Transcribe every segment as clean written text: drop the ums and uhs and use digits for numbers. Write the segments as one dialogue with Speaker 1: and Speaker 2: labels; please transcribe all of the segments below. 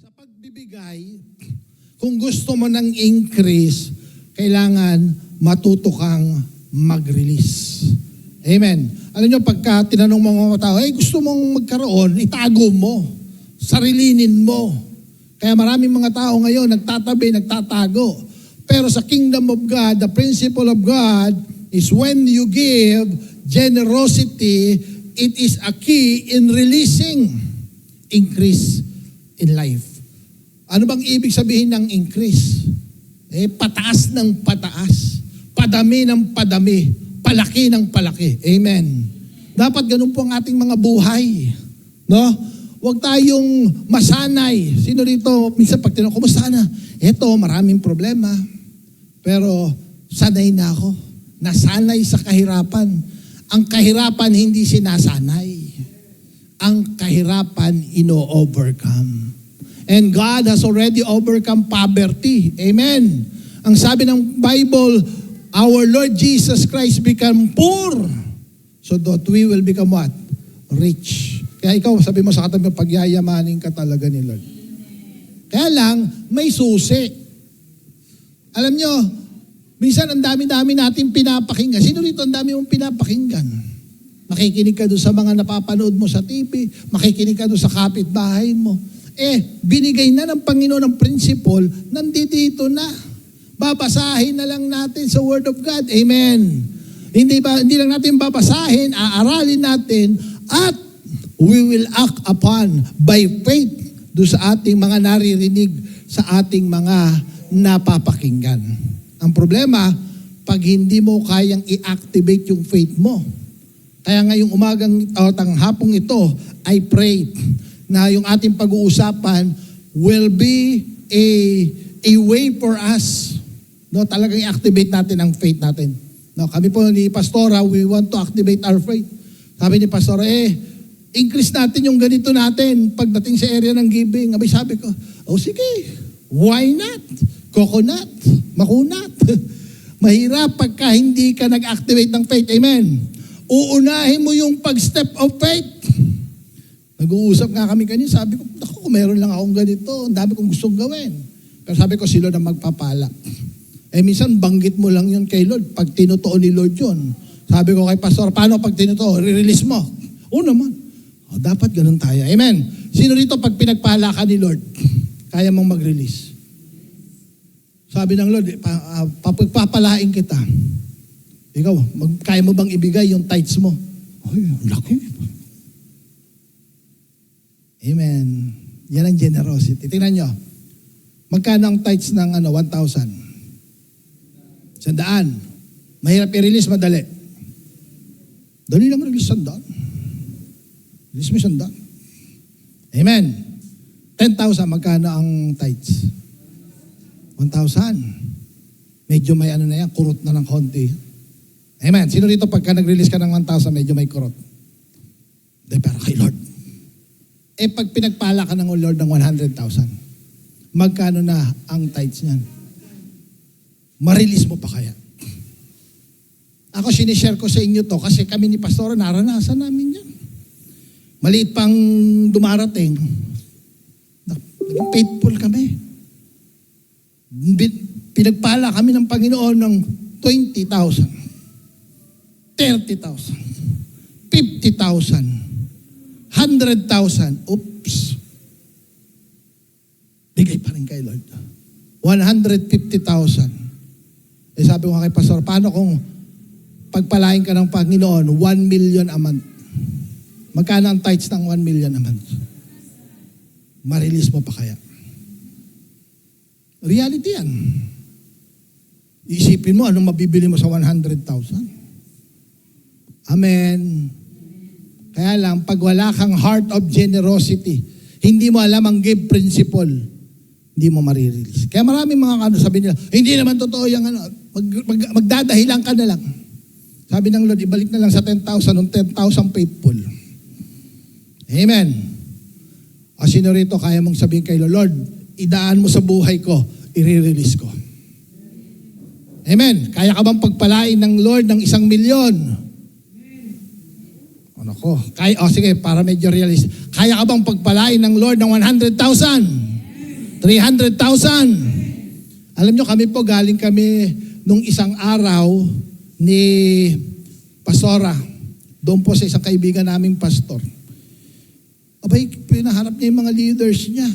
Speaker 1: Sa pagbibigay, kung gusto mo ng increase, kailangan matuto kang mag-release. Amen. Alam nyo, pagka tinanong mga tao, gusto mong magkaroon, itago mo. Sarilinin mo. Kaya maraming mga tao ngayon, nagtatabi, nagtatago. Pero sa kingdom of God, the principle of God is when you give generosity, it is a key in releasing increase in life. Ano bang ibig sabihin ng increase? Pataas ng pataas. Padami ng padami. Palaki ng palaki. Amen. Dapat ganun po ang ating mga buhay. No? Huwag tayong masanay. Sino rito, minsan pag tinanong, kumusta na? Eto, maraming problema. Pero sanay na ako. Nasanay sa kahirapan. Ang kahirapan hindi sinasanay. Ang kahirapan ino-overcome. And God has already overcome poverty. Amen. Ang sabi ng Bible, our Lord Jesus Christ became poor so that we will become what? Rich. Kaya ikaw, sabi mo sa katabi, pagyayamanin ka talaga ni Lord. Kaya lang, may susi. Alam nyo, minsan ang dami-dami natin pinapakinggan. Sino rito ang dami mong pinapakinggan? Makikinig ka doon sa mga napapanood mo sa TV, makikinig ka doon sa kapitbahay mo. Binigay na ng Panginoon ang principle, nandito na. Babasahin na lang natin sa Word of God. Amen. Hindi lang natin babasahin, aaralin natin, at we will act upon by faith do sa ating mga naririnig, sa ating mga napapakinggan. Ang problema, pag hindi mo kayang i-activate yung faith mo. Kaya ngayong umagang hapong ito, I pray na yung ating pag-uusapan will be a way for us. No, talagang i-activate natin ang faith natin. No, kami po ni Pastora, we want to activate our faith. Sabi ni Pastora, increase natin yung ganito natin pagdating sa area ng giving. Sabi ko, sige, why not? Coconut, makunat. Mahirap pagka hindi ka nag-activate ng faith. Amen. Uunahin mo yung pag-step of faith. Nag-uusap nga kami kanina, sabi ko, kung meron lang akong ganito, ang dami kong gustong gawin. Pero sabi ko, si Lord ang magpapala. Minsan banggit mo lang yun kay Lord, pag tinutuon ni Lord yun. Sabi ko kay Pastor, paano pag tinutuon? Re-release mo. Oo naman. Dapat ganun tayo. Amen. Sino rito pag pinagpala ka ni Lord, kaya mong mag-release? Sabi ng Lord, papagpapalain kita. Ikaw, kaya mo bang ibigay yung tithes mo? Laki. Amen. Yan ang generosity. Tingnan nyo. Magkano ang tithes ng 1,000? 100. Mahirap i-release, madali. Dali lang release 100. Release mo 100. Amen. 10,000, magkano ang tithes? 1,000. Medyo may na yan, kurot na ng konti. Amen. Sino rito pagka nag-release ka ng 1,000, medyo may kurot? Pero kay Lord. Pag pinagpala ka ng Lord ng 100,000, magkano na ang tithes niyan? Ma-release mo pa kaya? Ako, sinishare ko sa inyo to kasi kami ni Pastora, naranasan namin yan. Maliit pang dumarating. Naging faithful kami. Pinagpala kami ng Panginoon ng 20,000, 30,000, 50,000, 100,000. Oops. Bigay pa rin kay Lord. 150,000. Sabi ko kay Pastor, paano kung pagpalain ka ng Panginoon, 1 million a month? Magkano ang tithes ng 1 million a month? Ma-release mo pa kaya? Reality yan. Isipin mo, anong mabibili mo sa 100,000? Amen. Kaya lang, pag wala kang heart of generosity, hindi mo alam ang give principle, hindi mo marirelease. Kaya maraming mga sabi nila, hindi naman totoo yung magdadahilan ka na lang. Sabi ng Lord, ibalik na lang sa 10,000, ng 10,000 faithful. Amen. O sino rito, kaya mong sabihin kay Lord, idaan mo sa buhay ko, i-release ko. Amen. Kaya ka bang pagpalain ng Lord ng 1,000,000?
Speaker 2: Nako. Kaya, sige, para medyo realist. Kaya ka bang pagpalain ng Lord ng 100,000?
Speaker 1: 300,000. Alam nyo, kami po, galing kami nung isang araw ni Pastora. Doon po sa isang kaibigan naming pastor. Abay, pinaharap niya yung mga leaders niya.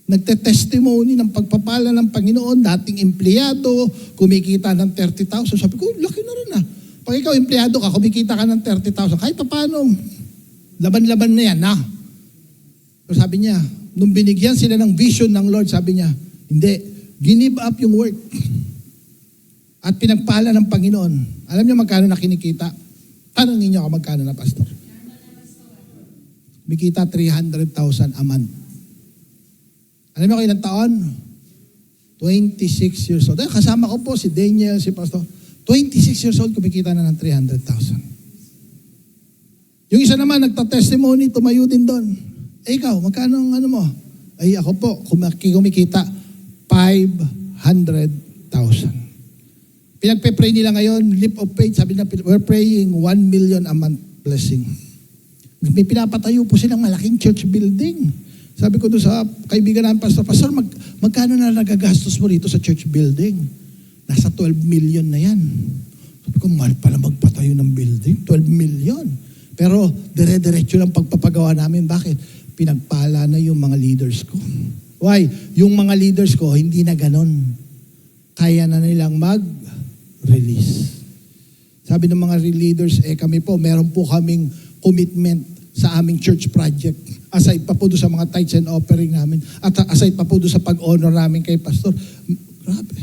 Speaker 1: Nagte-testimony ng pagpapala ng Panginoon, dating empleyado, kumikita ng 30,000. Sabi ko, laki na rin ah. Pag ikaw empleyado ka, kumikita ka ng 30,000. Kahit pa paano, laban-laban na yan, ha? So sabi niya, nung binigyan sila ng vision ng Lord, sabi niya, hindi, give up yung work. At pinagpala ng Panginoon. Alam niyo magkano na kinikita? Tanongin niyo ako magkano na, pastor. Kumikita 300,000 a month. Alam niyo kailang taon? 26 years old. Kasama ko po si Daniel, si pastor. 26 years old, kumikita na ng 300,000. Yung isa naman, nagta-testimony, tumayo din doon. Ikaw, magkano ang ano mo? Ay, ako po, kumikita 500,000. Pinagpe-pray nila ngayon, leap of faith, sabi na, we're praying 1 million a month blessing. May pinapatayo po silang malaking church building. Sabi ko doon sa kaibigan namin, Pastor, magkano na nagagastos mo rito sa church building? Nasa 12 million na yan. Sabi ko, mahal pala magpatayo ng building, 12 million. Pero dire-diretso lang pagpapagawa namin. Bakit? Pinagpala na yung mga leaders ko. Why? Yung mga leaders ko, hindi na ganon. Kaya na nilang mag-release. Sabi ng mga leaders, kami po, meron po kaming commitment sa aming church project. Aside pa po doon sa mga tithes and offering namin. At aside pa po doon sa pag-honor namin kay Pastor. Grabe.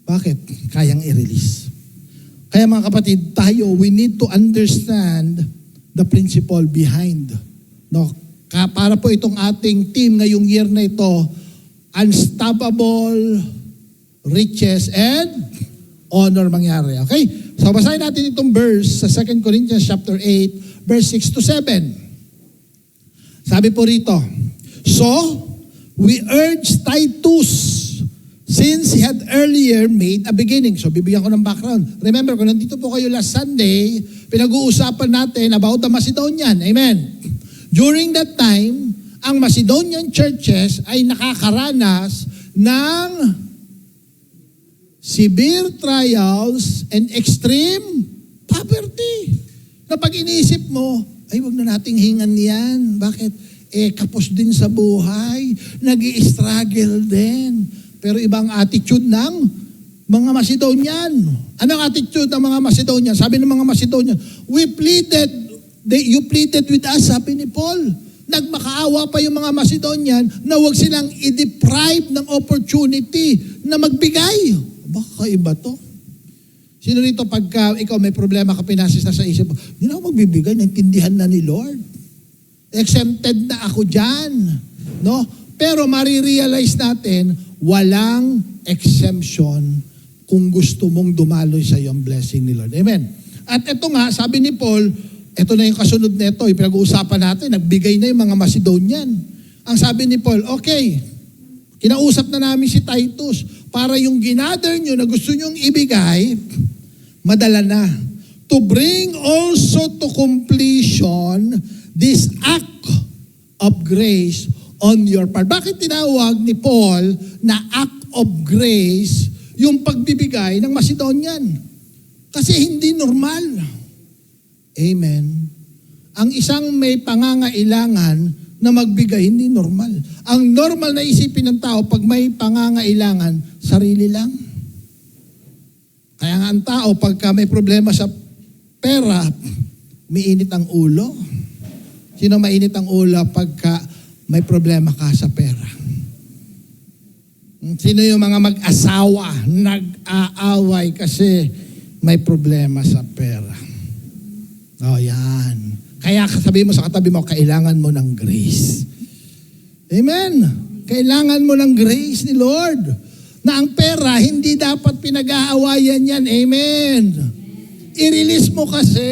Speaker 1: Bakit? Kayang i-release. Kaya mga kapatid, tayo, we need to understand the principle behind. No? Para po itong ating team ngayong year na ito, unstoppable riches and honor mangyari. Okay? So basahin natin itong verse sa 2 Corinthians chapter 8, verse 6 to 7. Sabi po rito, so, we urge Titus, since he had earlier made a beginning. So, bibigyan ko ng background. Remember, kung nandito po kayo last Sunday, pinag-uusapan natin about the Macedonian. Amen. During that time, ang Macedonian churches ay nakakaranas ng severe trials and extreme poverty. Na pag iniisip mo, ay wag na nating hingan yan. Bakit? Kapos din sa buhay. Nag-i-struggle din. Pero ibang attitude ng mga Macedonian. Anong attitude ng mga Macedonian? Sabi ng mga Macedonian, you pleaded with us, sabi ni Paul. Nagmakaawa pa yung mga Macedonian na wag silang i-deprive ng opportunity na magbigay. Baka iba to. Sino rito pagka ikaw may problema ka pinasis na sa isip mo, hindi na ako magbibigay, naintindihan na ni Lord. Exempted na ako dyan. No? Pero marirealize natin, walang exemption kung gusto mong dumaloy sa iyong blessing ni Lord. Amen. At ito nga, sabi ni Paul, ito na yung kasunod nito, pinag-uusapan natin, nagbigay na yung mga Macedonian. Ang sabi ni Paul, okay, kinausap na namin si Titus para yung ginather nyo na gusto nyong ibigay, madala na. To bring also to completion this act of grace on your part. Bakit tinawag ni Paul na act of grace yung pagbibigay ng Macedonian? Kasi hindi normal. Amen. Ang isang may pangangailangan na magbigay, hindi normal. Ang normal na isipin ng tao, pag may pangangailangan, sarili lang. Kaya nga ang tao, pagka may problema sa pera, mainit ang ulo. Sino mainit ang ulo pagka may problema ka sa pera? Sino yung mga mag-asawa, nag-aaway kasi may problema sa pera? Oh, yan. Kaya sabihin mo sa katabi mo, kailangan mo ng grace. Amen. Kailangan mo ng grace ni Lord. Na ang pera, hindi dapat pinag-aawayan yan. Amen. I-release mo kasi.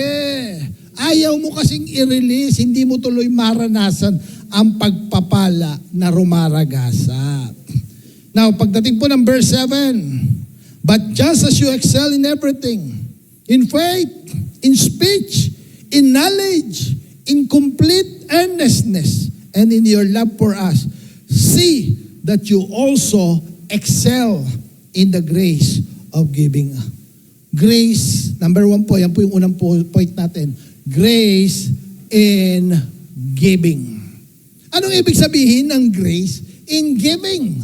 Speaker 1: Ayaw mo kasing i-release. Hindi mo tuloy maranasan ang pagpapala na rumaragasa. Now, pagdating po ng verse 7, but just as you excel in everything, in faith, in speech, in knowledge, in complete earnestness, and in your love for us, see that you also excel in the grace of giving. Grace, number 1 po, yan po yung unang point natin. Grace in giving. Anong ibig sabihin ng grace in giving?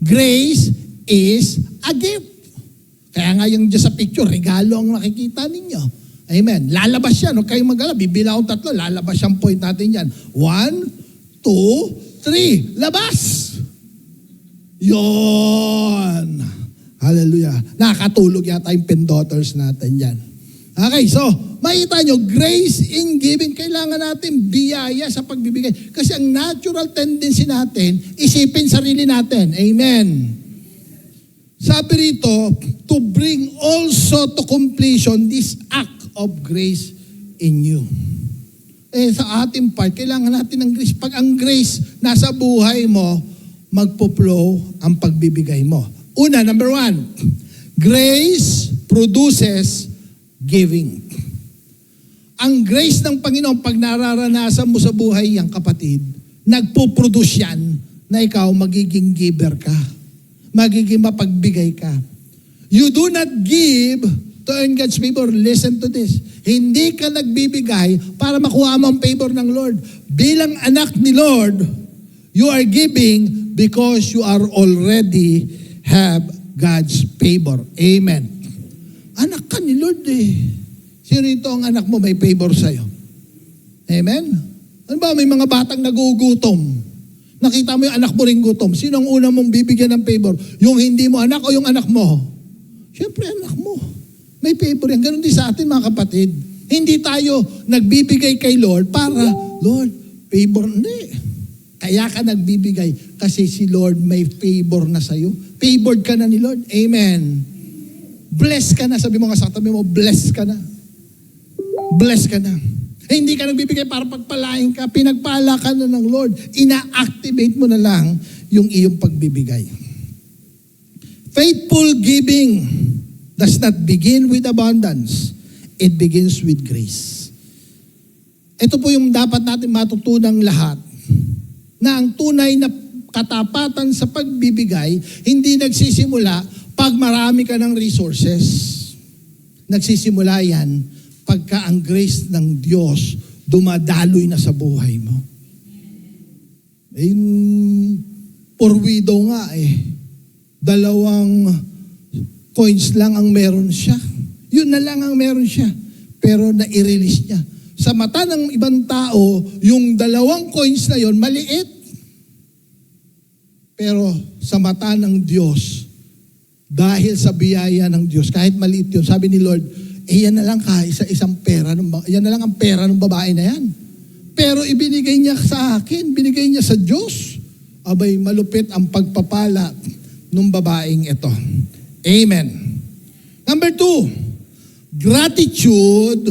Speaker 1: Grace is a gift. Kaya nga yung dyan sa picture, regalo ang nakikita ninyo. Amen. Lalabas yan. Huwag kayong mag-alala. Bibila akong 3. Lalabas yung point natin yan. 1, 2, 3. Labas! Yon. Hallelujah. Nakakatulog yata yung pendaughters natin yan. Okay, so, makita nyo, grace in giving, kailangan natin biyaya sa pagbibigay. Kasi ang natural tendency natin, isipin sarili natin. Amen. Sabi rito, to bring also to completion this act of grace in you. Sa ating part, kailangan natin ng grace. Pag ang grace nasa buhay mo, magpo-flow ang pagbibigay mo. Una, number 1, grace produces giving. Ang grace ng Panginoon, pag nararanasan mo sa buhay yang kapatid, nagpo-produce yan na ikaw magiging giver ka. Magiging mapagbigay ka. You do not give to earn God's favor. Listen to this. Hindi ka nagbibigay para makuha mo ang favor ng Lord. Bilang anak ni Lord, you are giving because you are already have God's favor. Amen. Anak ka ni Lord eh. Sino ito ang anak mo may favor sa'yo? Amen? Ano ba, may mga batang nagugutom. Nakita mo yung anak mo rin gutom. Sino ang una mong bibigyan ng favor? Yung hindi mo anak o yung anak mo? Siyempre, anak mo. May favor yan. Ganon din sa atin, mga kapatid. Hindi tayo nagbibigay kay Lord para, Lord, favor. Hindi. Kaya ka nagbibigay kasi si Lord may favor na sa'yo. Favored ka na ni Lord. Amen. Blessed ka na. Sabi mo nga sa katabi mo, blessed ka na. Blessed ka na. Hindi ka nagbibigay para pagpalain ka. Pinagpala ka na ng Lord. Ina-activate mo na lang yung iyong pagbibigay. Faithful giving does not begin with abundance. It begins with grace. Ito po yung dapat natin matutunang lahat. Na ang tunay na katapatan sa pagbibigay, hindi nagsisimula pag marami ka ng resources. Nagsisimula yan pagka ang grace ng Diyos dumadaloy na sa buhay mo. Poor widow nga 2 coins lang ang meron siya. Yun na lang ang meron siya. Pero na-release niya. Sa mata ng ibang tao, yung 2 coins na yon maliit. Pero sa mata ng Diyos, dahil sa biyaya ng Diyos, kahit maliit yun, sabi ni Lord, yan na lang isang pera, yan na lang ang pera ng babae na yan. Pero ibinigay niya sa akin, binigay niya sa Diyos. Abay, malupit ang pagpapala ng babaeng ito. Amen. Number 2, gratitude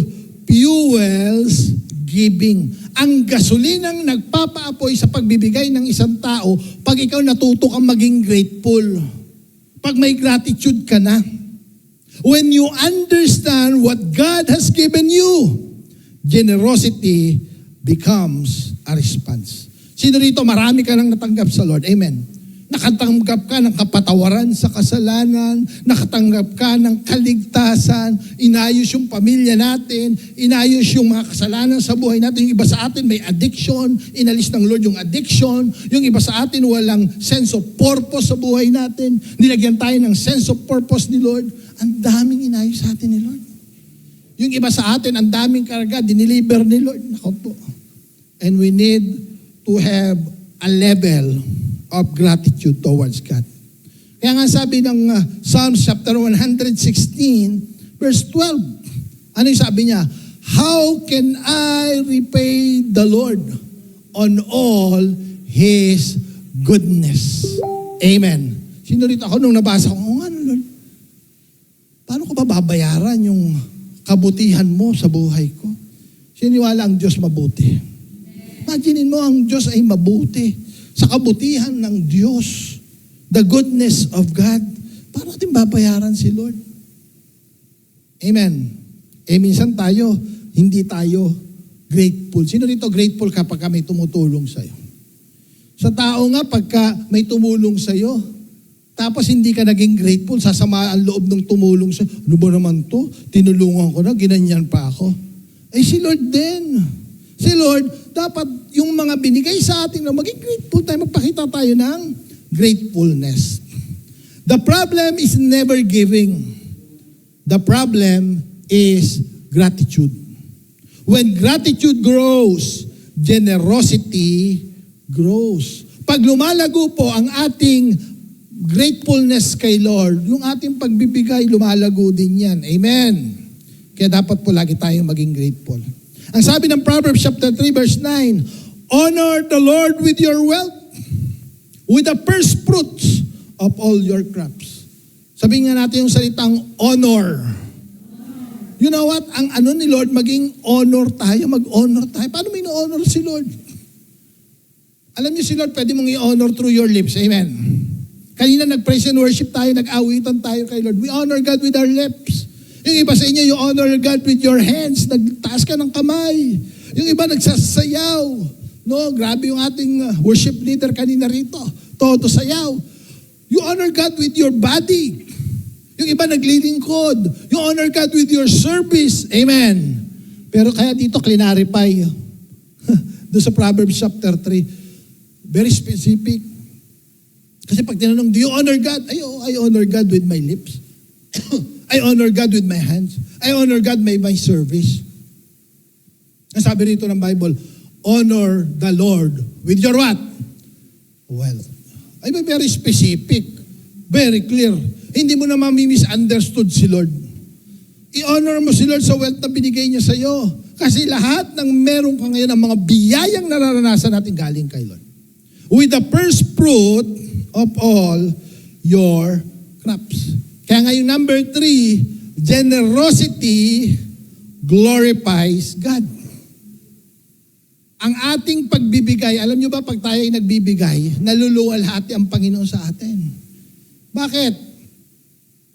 Speaker 1: fuels giving. Ang gasolinang nagpapaapoy sa pagbibigay ng isang tao, pag ikaw natuto kang maging grateful. Pag may gratitude ka na. When you understand what God has given you, generosity becomes a response. Sino rito, marami ka nang natanggap sa Lord? Amen. Nakatanggap ka ng kapatawaran sa kasalanan, nakatanggap ka ng kaligtasan, inayos yung pamilya natin, inayos yung mga kasalanan sa buhay natin. Yung iba sa atin may addiction, inalis ng Lord yung addiction. Yung iba sa atin walang sense of purpose sa buhay natin. Nilagyan tayo ng sense of purpose ni Lord. Ang daming inayos sa atin ni Lord. Yung iba sa atin, ang daming karga, diniliber ni Lord. Nako po. And we need to have a level of gratitude towards God. Kaya nga sabi ng Psalms chapter 116, verse 12. Ano yung sabi niya? How can I repay the Lord on all His goodness? Amen. Sino rito ako nung nabasa ko, ano Lord? Paano ko ba babayaran yung kabutihan mo sa buhay ko? Siniwala ang Diyos mabuti. Imaginin mo ang Diyos ay mabuti. Sa kabutihan ng Diyos, the goodness of God, paano natin babayaran si Lord? Amen. Minsan tayo, hindi tayo grateful. Sino rito grateful kapag may tumutulong sa'yo? Sa tao nga, pagka may tumulong sa'yo, tapos hindi ka naging grateful, sasama ang loob ng tumulong sa'yo. Ano ba naman to? Tinulungan ko na, ginanyan pa ako. Eh si Lord din. Si Lord, dapat yung mga binigay sa atin na maging grateful tayo, magpakita tayo ng gratefulness. The problem is never giving. The problem is gratitude. When gratitude grows, generosity grows. Pag lumalago po ang ating gratefulness kay Lord, yung ating pagbibigay, lumalago din yan. Amen. Kaya dapat po lagi tayong maging grateful. Ang sabi ng Proverbs chapter 3 verse 9, honor the Lord with your wealth, with the first fruits of all your crops. Sabihin nga natin yung salitang honor. You know what? Ang ano ni Lord, maging honor tayo, mag-honor tayo. Paano mo ino-honor si Lord? Alam niyo si Lord, pwede mong i-honor through your lips. Amen. Kanina nag-praise and worship tayo, nag-awitan tayo kay Lord. We honor God with our lips. Yung iba sa inyo, you honor God with your hands. Nagtaas ka ng kamay. Yung iba nagsasayaw. No, grabe yung ating worship leader kanina rito. Todo sayaw. You honor God with your body. Yung iba naglilingkod. You honor God with your service. Amen. Pero kaya dito, clarify. Doon sa Proverbs chapter 3. Very specific. Kasi pag tinanong, do you honor God? I honor God with my lips. I honor God with my hands. I honor God by my service. Ang sabi rito ng Bible, honor the Lord with your what? Wealth. Ay, very specific. Very clear. Hindi mo na mami-misunderstood si Lord. I-honor mo si Lord sa wealth na binigay niya sa'yo. Kasi lahat ng meron ka ngayon, ang mga biyayang nararanasan natin galing kay Lord. With the first fruit of all your crops. Kaya ngayon number 3, generosity glorifies God. Ang ating pagbibigay, alam nyo ba pag tayo ay nagbibigay, naluluwalhati ang Panginoon sa atin. Bakit?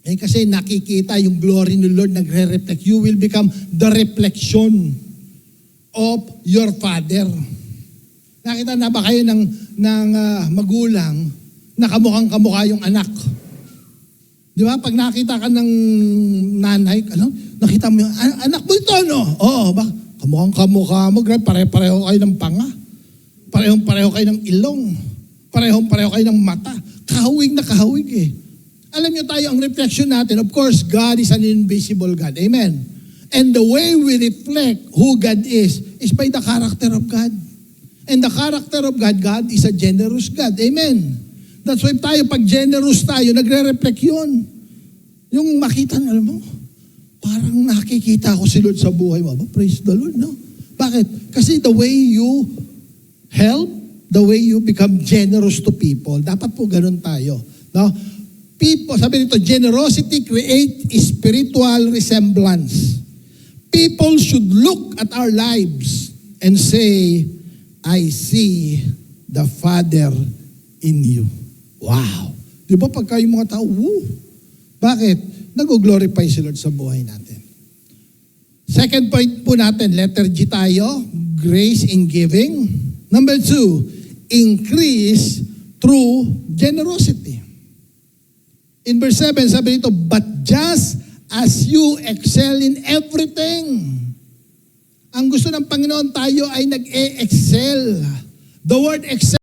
Speaker 1: Eh kasi nakikita yung glory ng Lord nagre-reflect. You will become the reflection of your Father. Nakita na ba kayo ng magulang na kamukhang-kamukha yung anak? Di ba? Pag nakita ka ng nanay, nakita mo yung, anak mo ito, no? Oo, ba? Kamukhang-kamukha mo, pare-pareho kayo ng panga. Parehong-pareho kayo ng ilong. Parehong-pareho kayo ng mata. Kahawig na kahawig eh. Alam niyo tayo, ang reflection natin, of course, God is an invisible God. Amen. And the way we reflect who God is by the character of God. And the character of God, God is a generous God. Amen. That's why tayo, pag generous tayo, nagre-reflect yun. Yung makita, alam mo, parang nakikita ko si Lord sa buhay mo. Praise the Lord, no? Bakit? Kasi the way you help, the way you become generous to people, dapat po ganun tayo. No? People, sabi nito, generosity create spiritual resemblance. People should look at our lives and say, I see the Father in you. Wow! Di ba pagka yung mga tao, woo! Bakit? Nag-glorify si Lord sa buhay natin. Second point po natin, letter G tayo, grace in giving. Number 2, increase through generosity. In verse 7, sabi nito, but just as you excel in everything. Ang gusto ng Panginoon tayo ay nag-e-excel. The word excel